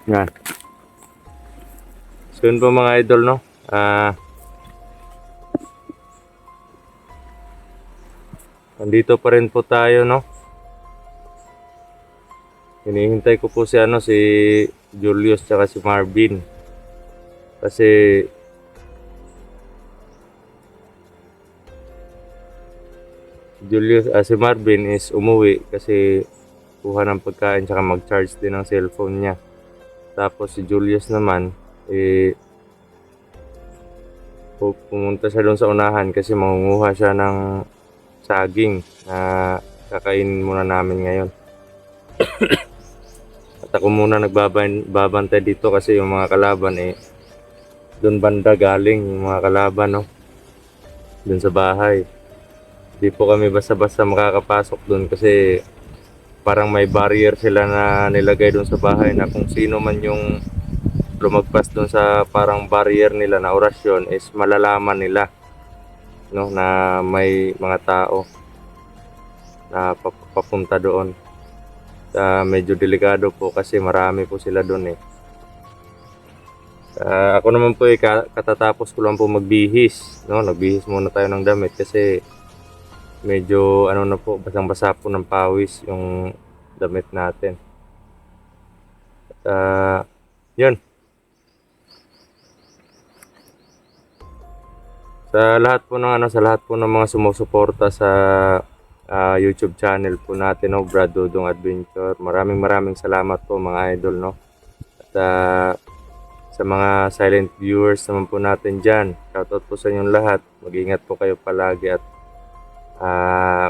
Yan. So yun po mga idol, no? Nandito pa rin po tayo, no? Hinihintay ko po si Julius tsaka si Marvin. Kasi si Marvin is umuwi kasi kuha ng pagkain tsaka mag-charge din ng cellphone niya. Tapos si Julius naman pumunta siya doon sa unahan kasi mangunguha siya ng saging na kakainin muna namin ngayon. At ako muna nagbabantay dito kasi yung mga kalaban doon banda galing yung mga kalaban, no? Doon sa bahay. Di po kami basta-basta makakapasok doon kasi parang may barrier sila na nilagay doon sa bahay na kung sino man yung lumagpas doon sa parang barrier nila na orasyon is malalaman nila, no, na may mga tao na papunta doon. Medyo delikado po kasi marami po sila doon ako naman po katatapos ko lang po magbihis, no? Nagbihis muna tayo ng damit kasi medyo na po, basang-basa po ng pawis yung damit natin. Yun. Sa lahat po ng mga sumusuporta sa YouTube channel po natin, no, Brad Dudong Adventure. Maraming salamat po mga idol, no. At sa mga silent viewers naman po natin dyan, shoutout po sa inyong lahat. Mag-ingat po kayo palagi at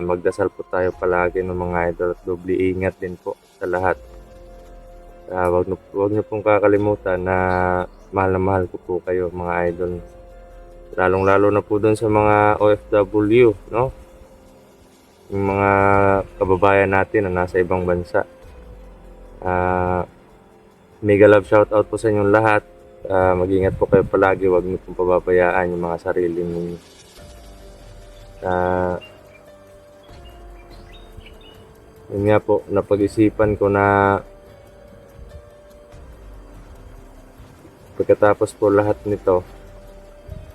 magdasal po tayo palagi ng mga idol at doble ingat din po sa lahat. Wag niyo pong kakalimutan na mahal ko po kayo mga idol. Lalong-lalo na po doon sa mga OFW, no? Yung mga kababayan natin na nasa ibang bansa. Mega love shoutout po sa inyong lahat. Mag-ingat po kayo palagi, wag niyo pong pababayaan yung mga sarili ninyo. Yun nga po, napag-isipan ko na pagkatapos po lahat nito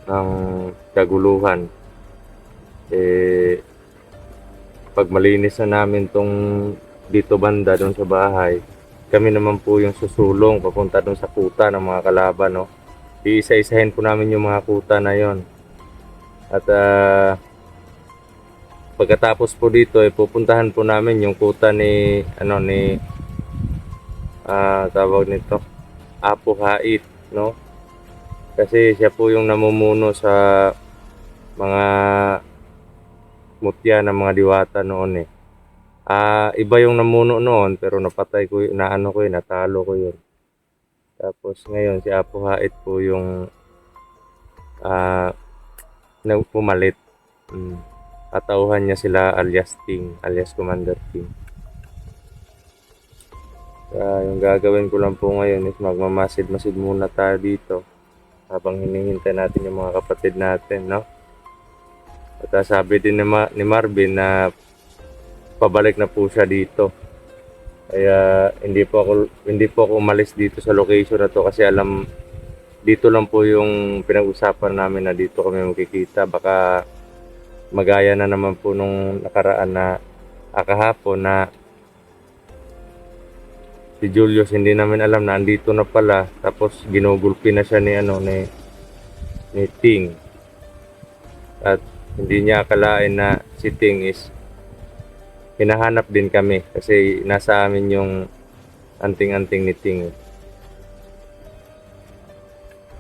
ng kaguluhan, pag malinis na namin tong dito banda doon sa bahay, kami naman po yung susulong papunta doon sa kuta ng mga kalaban, no? Iisa-isahin po namin yung mga kuta na yon. At pagkatapos po dito pupuntahan po namin yung kuta ni tawag nito Apo Hait, no? Kasi siya po yung namumuno sa mga mutya ng mga diwata noon iba yung namuno noon pero napatay ko, natalo ko yun. Tapos ngayon si Apo Hait po yung pumalit. Katauhan niya sila alias Ting, alias Commander Ting. Yung gagawin ko lang po ngayon is magmamasid-masid muna tayo dito habang hinihintay natin yung mga kapatid natin, no? At sabi din ni Marvin na pabalik na po siya dito. Kaya hindi po ako umalis dito sa location na to kasi alam dito lang po yung pinag-usapan namin na dito kami magkikita. Baka magaya na naman po nung nakaraan na kahapon na si Julius hindi namin alam na andito na pala, tapos ginugulpi na siya ni Ting. At hindi niya akalain na si Ting is hinahanap din kami kasi nasa amin yung anting-anting ni Ting.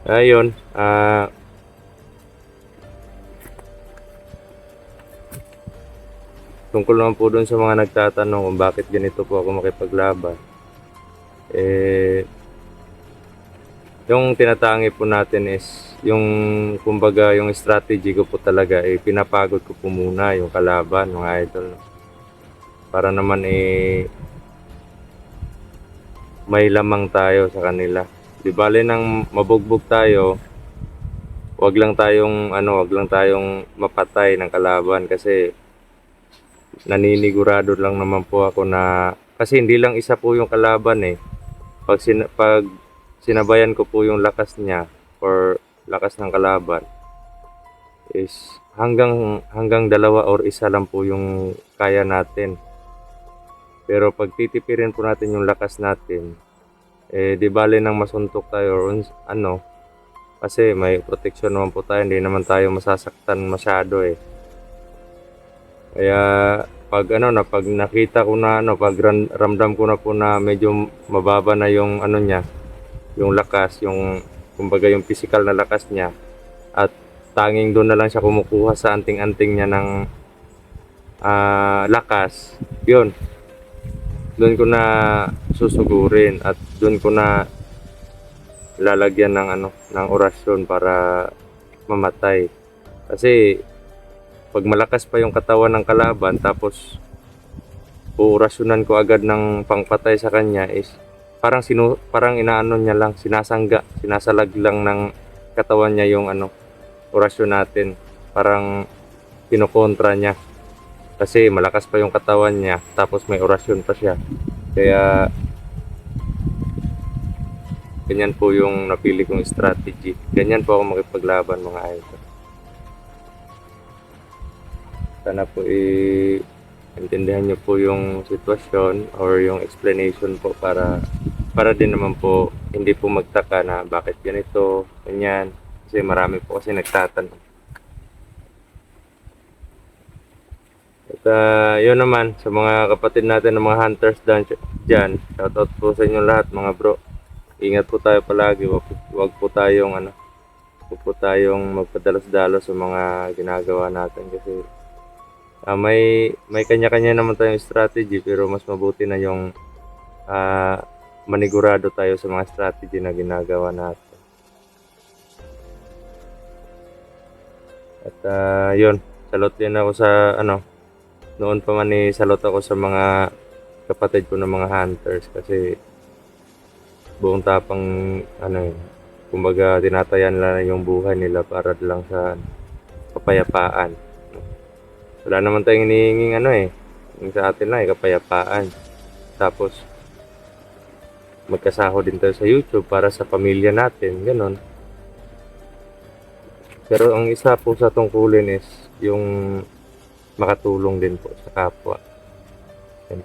Ayun, tungkol naman po dun sa mga nagtatanong kung bakit ganito po ako makipaglaban. Yung tinatangi po natin is yung kumbaga yung strategy ko po talaga pinapagod ko po muna yung kalaban, mga idol, para naman may lamang tayo sa kanila. Di bale nang mabugbog tayo, wag lang tayong mapatay ng kalaban kasi naninigurado lang naman po ako na kasi hindi lang isa po yung kalaban pag sinabayan ko po yung lakas niya or lakas ng kalaban is hanggang dalawa or isa lang po yung kaya natin. Pero pag titipirin po natin yung lakas natin, di bale nang masuntok tayo or ano, kasi may protection naman po tayo, hindi naman tayo masasaktan masyado eh. Kaya pag nakita ko na pag ramdam ko na po na medyo mababa na yung ano niya, yung lakas, yung kumbaga yung physical na lakas niya, at tanging doon na lang siya kumukuha sa anting-anting niya ng lakas, yun, doon ko na susugurin at doon ko na lalagyan ng orasyon para mamatay. Kasi pag malakas pa yung katawan ng kalaban tapos uurasyonan ko agad ng pangpatay sa kanya is parang inaano niya lang, sinasalag lang ng katawan niya yung orasyon natin. Parang kinokontra niya. Kasi malakas pa yung katawan niya tapos may orasyon pa siya. Kaya ganyan po yung napili kong strategy. Ganyan po ako makipaglaban, mga idol. Sana po intindihan nyo po yung sitwasyon or yung explanation po para din naman po hindi po magtaka na bakit ganito, ganyan. Kasi marami po kasi nagtatanong. At yun naman, sa mga kapatid natin ng mga hunters dyan, shoutout po sa inyo lahat mga bro. Ingat po tayo palagi, wag po tayong magpadalos-dalos sa mga ginagawa natin kasi may kanya-kanya naman tayong strategy, pero mas mabuti na yung manigurado tayo sa mga strategy na ginagawa natin. At yun, salot din ako sa noon pa man salot ako sa mga kapatid ko ng mga hunters kasi buong tapang kumbaga tinatayan nila yung buhay nila para lang sa kapayapaan. Wala naman tayong hinihinging yung sa atin lang kapayapaan. Tapos magkasahod din tayo sa YouTube para sa pamilya natin, ganon. Pero ang isa po sa tungkulin is yung makatulong din po sa kapwa. Yan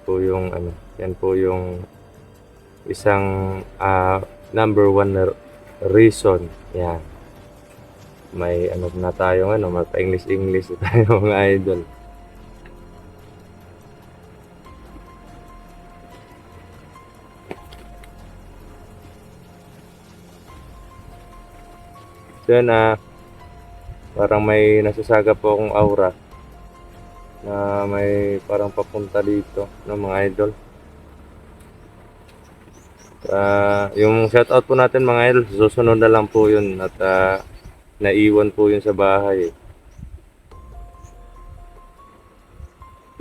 po yung isang number one reason. Yan. May na tayo mapa-English tayo mga idol. So yan, parang may nasasaga po akong aura na may parang papunta dito mga idol. Yung shoutout po natin mga idol, susunod na lang po yun at naiwan po yun sa bahay.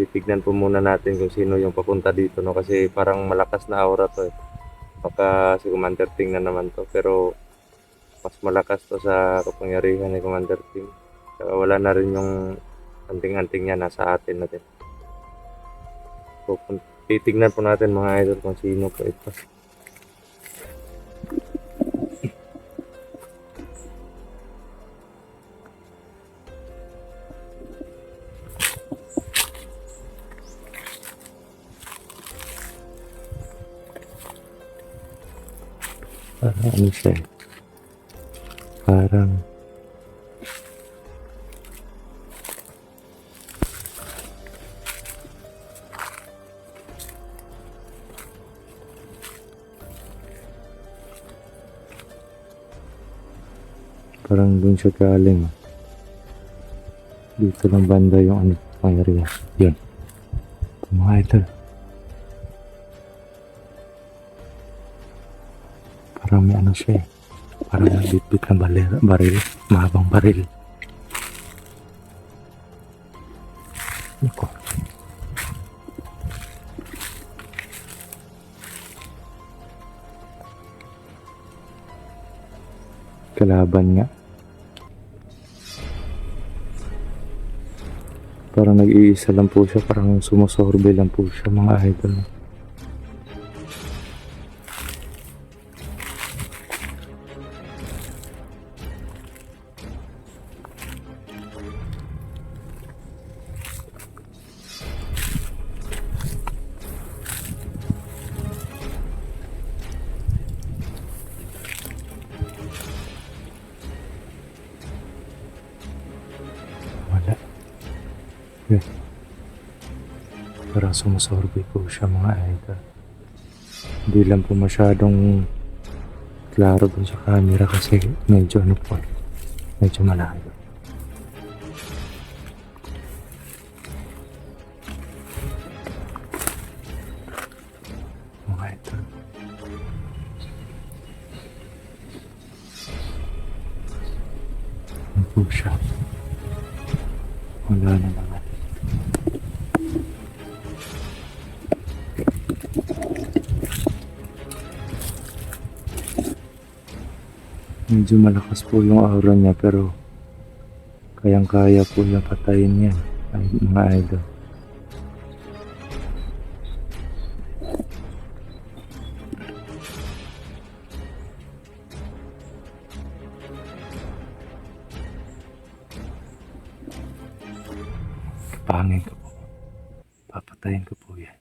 Titignan po muna natin kung sino yung papunta dito kasi parang malakas na aura to baka si Commander Ting na naman to, pero mas malakas to sa kapangyarihan ni Commander Ting. Kaya wala na rin yung anting-anting niya nasa atin natin. So, titignan po natin mga idol kung sino po ito. Ano siya? Parang dun siya galing. Dito lang banda yung area. Yun. Mga idol. Parang may siya parang nagbitbit na baril. Mahabang baril. Nako. Kalaban nga. Parang nag-iisa lang po siya. Parang sumusorbe lang po siya mga idol. Yeah. Parang sumusorbe po siya mga idol. Hindi lang po masyadong klaro dun sa camera kasi medyo ano po, medyo malayo. Mga idol. Ano po siya? Wala na naman. Medyo malakas po yung aura niya pero kayang-kaya po niya patayin yan, ay, mga idol. Pangin ko po. Papatayin ko po yan.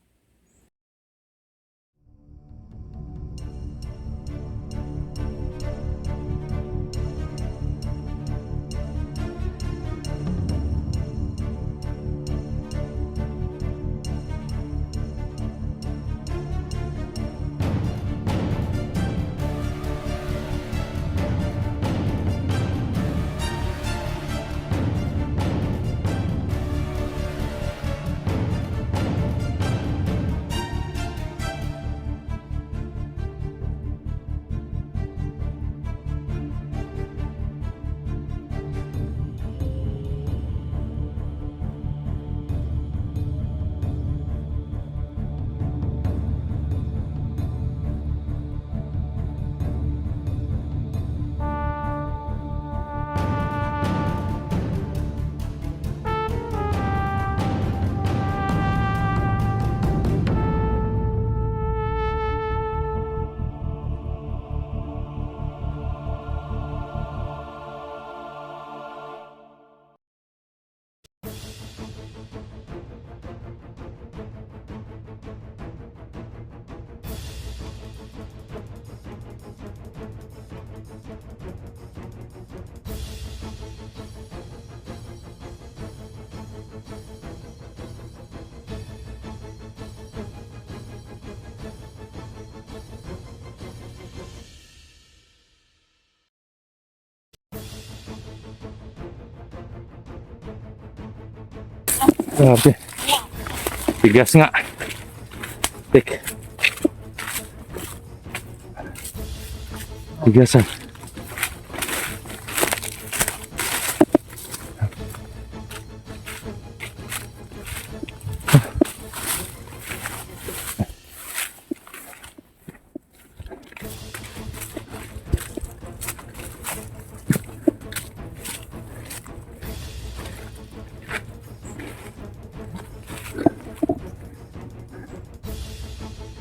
Grabe. Tigas nga. Tik. Tigasan.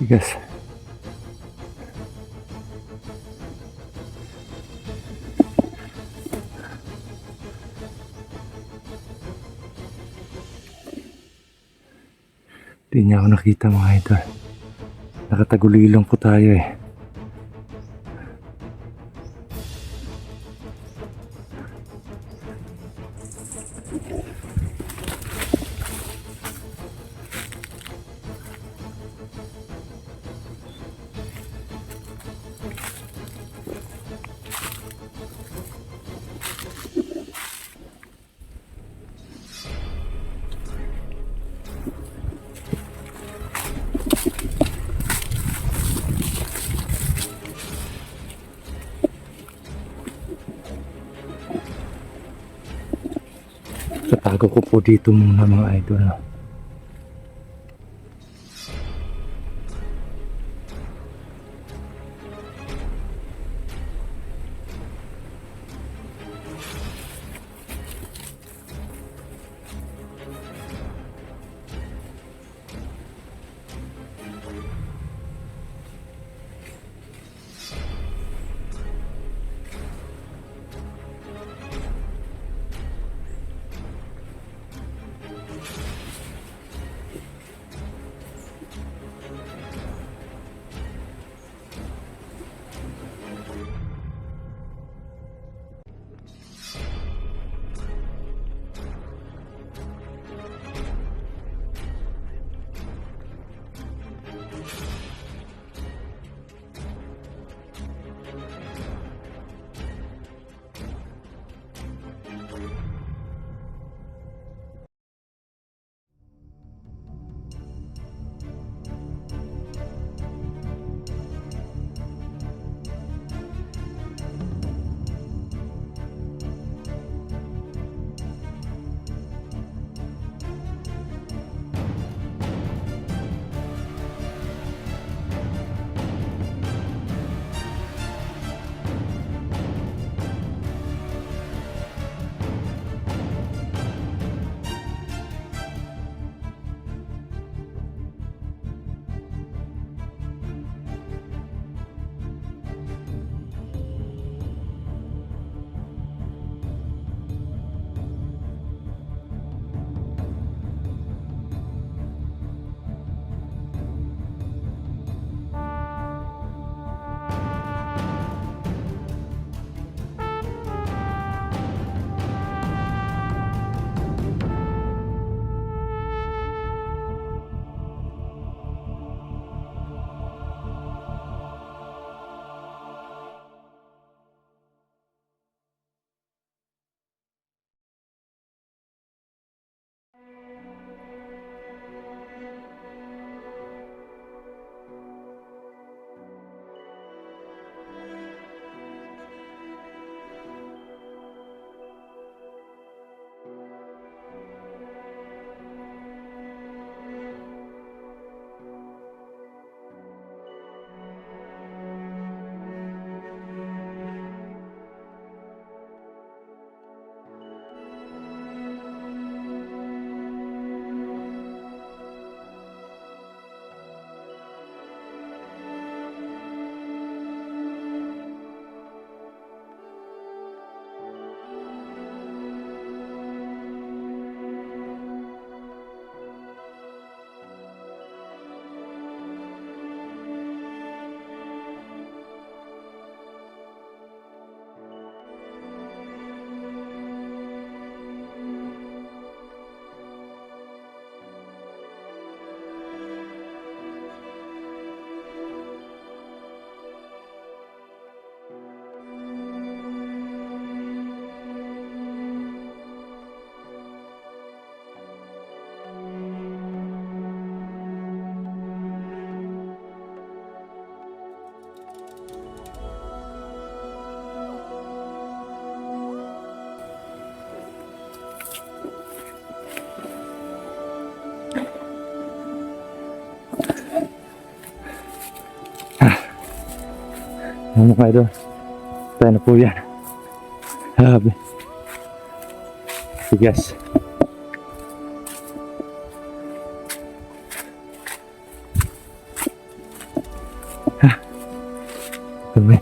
Tigas. Di niya ako nakita mga idol. Nakatagulilong po tayo eh. Tatago ko po dito muna mga idol. Mga idol. Tayo na po yan. Grabe. Tigas. Dumi.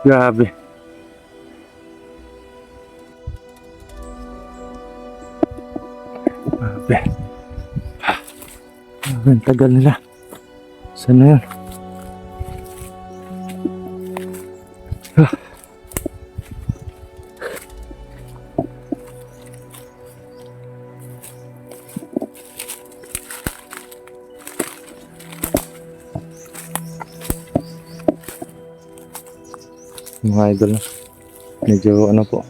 Grabe. Grabe. Ang tagal nila. Saan na yun? Mga idol, medyo ano po,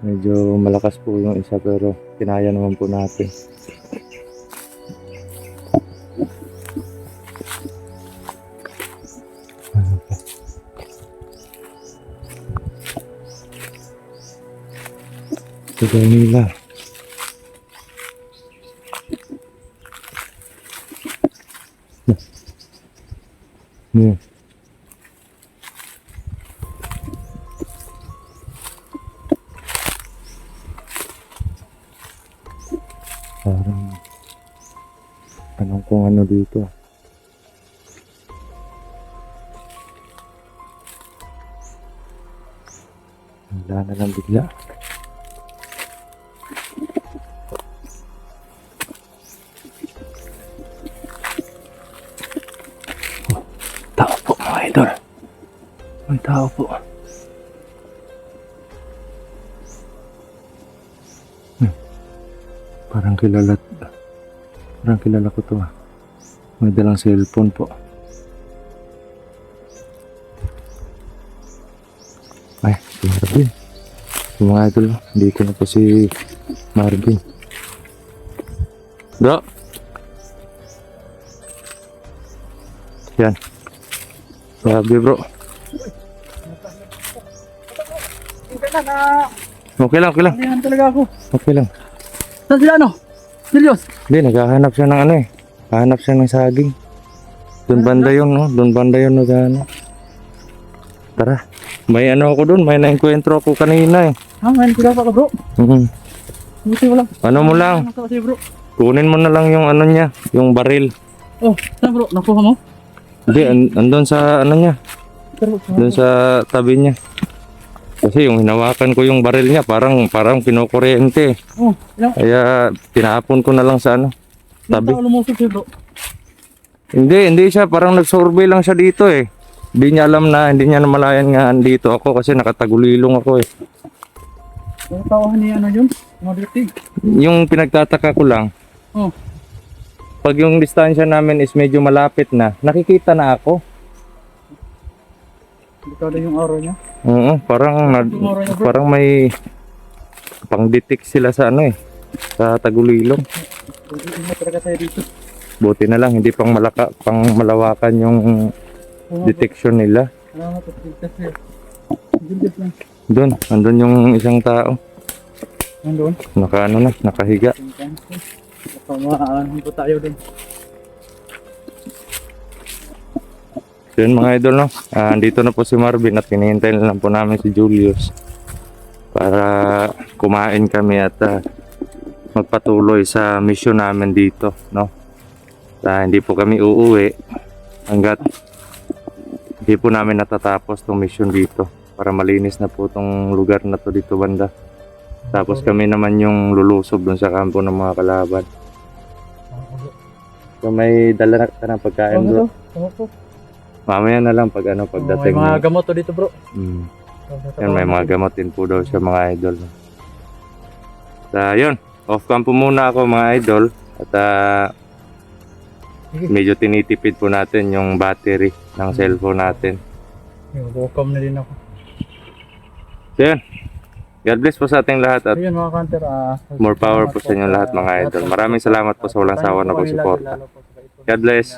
medyo malakas po yung isa pero kinaya naman po natin. Tagal nila. Yeah. Parang tanong kung ano dito. Wala na lang bigla. Oh, tao po mga idol. May tao po. Parang kilala ko to ah. May dalang cellphone po. Ay, si Marvin. Mga idol, dito na po si Marvin. Bro. Yan. Grabe bro. Okay lang, okay lang. Ano talaga ako? Okay lang. Saan sila ano? Serious? Hindi, naghahanap siya ng ano eh. Hahanap siya ng saging. Doon banda yun, no? Doon banda yun naghahanap. Tara. May ano ako doon, may naengkwentro ako kanina eh. Ha? Ngayon sila pa ka bro? Buti mo lang. Ano mo lang, Ano kasi bro? kunin mo na lang yung ano niya, yung baril. Oh, saan bro? Nakuha mo? Hindi, andun sa ano niya, Pero, doon sa tabi niya. Kasi yung hinawakan ko yung baril niya, parang kinukuryente. oh, ilang Kaya tinapon ko na lang sa ano, tabi. tao lumusog siya bro? Hindi siya, parang nag-survey lang siya dito eh. Hindi niya alam na, hindi niya namalayan nga andito ako kasi nakatagulilong ako eh. Yung tawahan niya ano yun? Mga direktig. Yung pinagtataka ko lang, Oh, pag yung distansya namin is medyo malapit na, nakikita na ako. delikado yung araw niya. Oo, parang may pang-detect sila sa ano eh, sa tagulilong. Hindi mo talaga tayo dito. Buti na lang hindi pang malawakan yung detection nila. Salamat at ligtas siya. Ligtas lang. Doon, andun yung isang tao. Nandun. Nakahiga. Pamaan po tayo dun. So yun mga idol, no? Andito na po si Marvin at hinihintay na lang po namin si Julius para kumain kami at magpatuloy sa mission namin dito, no? Hindi po kami uuwi hanggat hindi po namin natatapos tong mission dito para malinis na po tong lugar na to dito banda. Tapos kami naman yung lulusob dun sa kampo ng mga kalaban. So may dala na ka ng pagkain bro. Mamaya na lang pag pagdating. May mga gamot to dito bro. Yan, may mga gamot din po daw siya mga idol. So yun, off cam po muna ako mga idol. At medyo tinitipid po natin yung battery ng cellphone natin. Welcome na din ako. So yun, God bless po sa ating lahat at Ayun mga kanter, more power po sa inyo lahat mga idol. Maraming salamat po sa walang sawa na pagsuporta. God bless.